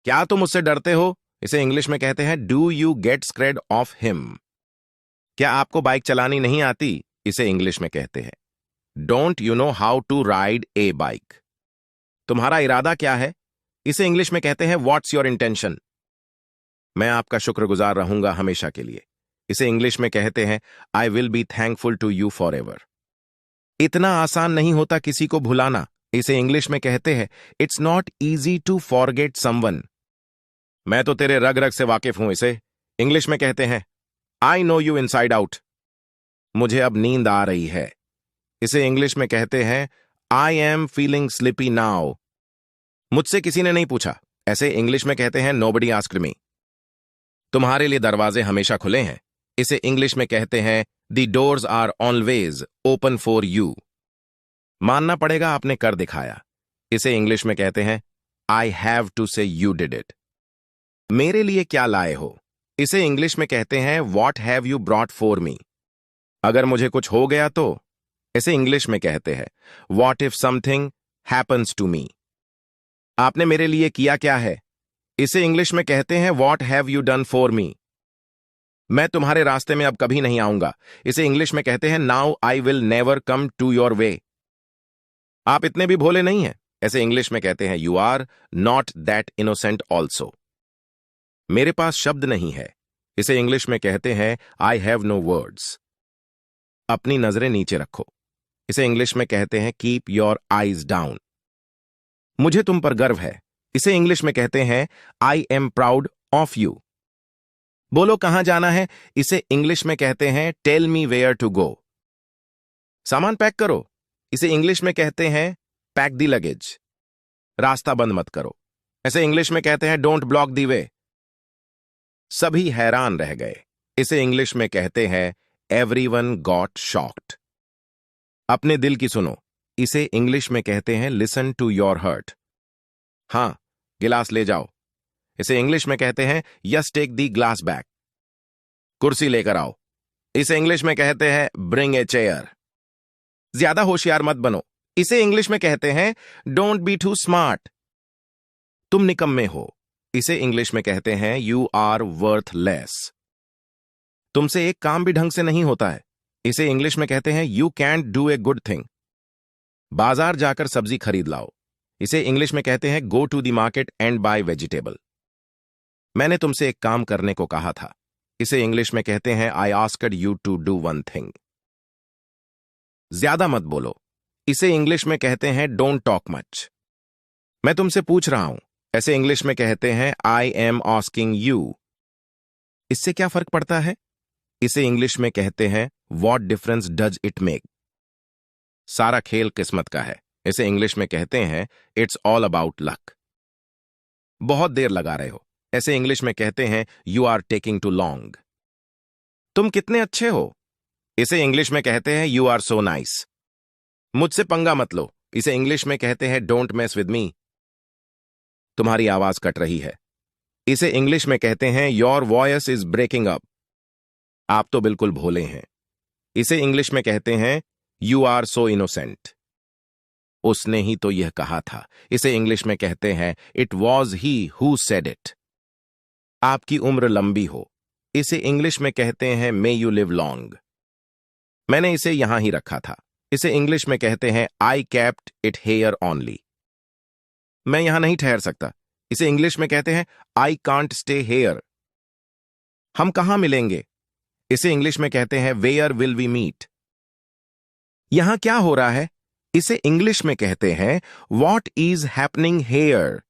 क्या तुम उससे डरते हो? इसे इंग्लिश में कहते हैं do you get scared of him. क्या आपको बाइक चलानी नहीं आती? इसे इंग्लिश में कहते हैं don't you know how to ride a bike. तुम्हारा इरादा क्या है? इसे इंग्लिश में कहते हैं व्हाट्स योर इंटेंशन। मैं आपका शुक्रगुजार रहूंगा हमेशा के लिए। इसे इंग्लिश में कहते हैं I will be thankful to you forever. इतना आसान नहीं होता किसी को भुलाना। इसे इंग्लिश में कहते हैं it's not easy to forget someone. मैं तो तेरे रग रग से वाकिफ हूं। इसे इंग्लिश में कहते हैं I know you inside out. मुझे अब नींद आ रही है। इसे इंग्लिश में कहते हैं I am feeling sleepy now. मुझसे किसी ने नहीं पूछा। ऐसे इंग्लिश में कहते हैं नोबडी आस्क्ड मी। तुम्हारे लिए दरवाजे हमेशा खुले हैं। इसे इंग्लिश में कहते हैं the doors are always open for you. मानना पड़ेगा आपने कर दिखाया। इसे इंग्लिश में कहते हैं आई हैव टू से यू डिड इट। मेरे लिए क्या लाए हो? इसे इंग्लिश में कहते हैं what have you brought for me. अगर मुझे कुछ हो गया तो? इसे इंग्लिश में कहते हैं what if something happens to me. आपने मेरे लिए किया क्या है? इसे इंग्लिश में कहते हैं what have you done for me. मैं तुम्हारे रास्ते में अब कभी नहीं आऊंगा। इसे इंग्लिश में कहते हैं now I will never come to your way. आप इतने भी भोले नहीं हैं। ऐसे इंग्लिश में कहते हैं you are not that innocent also. मेरे पास शब्द नहीं है। इसे इंग्लिश में कहते हैं आई हैव नो वर्ड्स। अपनी नजरें नीचे रखो। इसे इंग्लिश में कहते हैं कीप योर आईज डाउन। मुझे तुम पर गर्व है। इसे इंग्लिश में कहते हैं I am proud of you. बोलो कहां जाना है? इसे इंग्लिश में कहते हैं tell me where to go. सामान पैक करो। इसे इंग्लिश में कहते हैं पैक दी लगेज। रास्ता बंद मत करो। ऐसे इंग्लिश में कहते हैं डोंट ब्लॉक दी वे। सभी हैरान रह गए। इसे इंग्लिश में कहते हैं एवरीवन गॉट शॉक्ड। अपने दिल की सुनो। इसे इंग्लिश में कहते हैं लिसन टू योर हर्ट। हां, गिलास ले जाओ। इसे इंग्लिश में कहते हैं yes take the glass back. कुर्सी लेकर आओ। इसे इंग्लिश में कहते हैं ब्रिंग ए चेयर। ज्यादा होशियार मत बनो। इसे इंग्लिश में कहते हैं डोंट बी टू स्मार्ट। तुम निकम्मे हो। इसे इंग्लिश में कहते हैं यू आर वर्थलेस। तुमसे एक काम भी ढंग से नहीं होता है। इसे इंग्लिश में कहते हैं you can't do a good thing. बाजार जाकर सब्जी खरीद लाओ। इसे इंग्लिश में कहते हैं go to the market and buy vegetable. मैंने तुमसे एक काम करने को कहा था। इसे इंग्लिश में कहते हैं I asked you to do one thing. ज्यादा मत बोलो। इसे इंग्लिश में कहते हैं डोंट टॉक मच। मैं तुमसे पूछ रहा हूं। ऐसे इंग्लिश में कहते हैं आई एम आस्किंग यू। इससे क्या फर्क पड़ता है? इसे इंग्लिश में कहते हैं what difference does it make. सारा खेल किस्मत का है। इसे इंग्लिश में कहते हैं इट्स ऑल अबाउट लक। बहुत देर लगा रहे हो। ऐसे इंग्लिश में कहते हैं you are taking too long. तुम कितने अच्छे हो। इसे इंग्लिश में कहते हैं यू आर सो नाइस। मुझसे पंगा मत लो। इसे इंग्लिश में कहते हैं डोंट मेस विद मी। तुम्हारी आवाज कट रही है। इसे इंग्लिश में कहते हैं your voice is breaking up. आप तो बिल्कुल भोले हैं। इसे इंग्लिश में कहते हैं यू आर सो इनोसेंट। उसने ही तो यह कहा था। इसे इंग्लिश में कहते हैं it was he who said it. आपकी उम्र लंबी हो। इसे इंग्लिश में कहते हैं मे यू लिव लॉन्ग। मैंने इसे यहां ही रखा था। इसे इंग्लिश में कहते हैं I kept it here only. मैं यहां नहीं ठहर सकता। इसे इंग्लिश में कहते हैं आई कांट स्टे हेयर। हम कहां मिलेंगे? इसे इंग्लिश में कहते हैं वेयर विल वी मीट। यहां क्या हो रहा है? इसे इंग्लिश में कहते हैं वॉट इज हैपनिंग हेयर।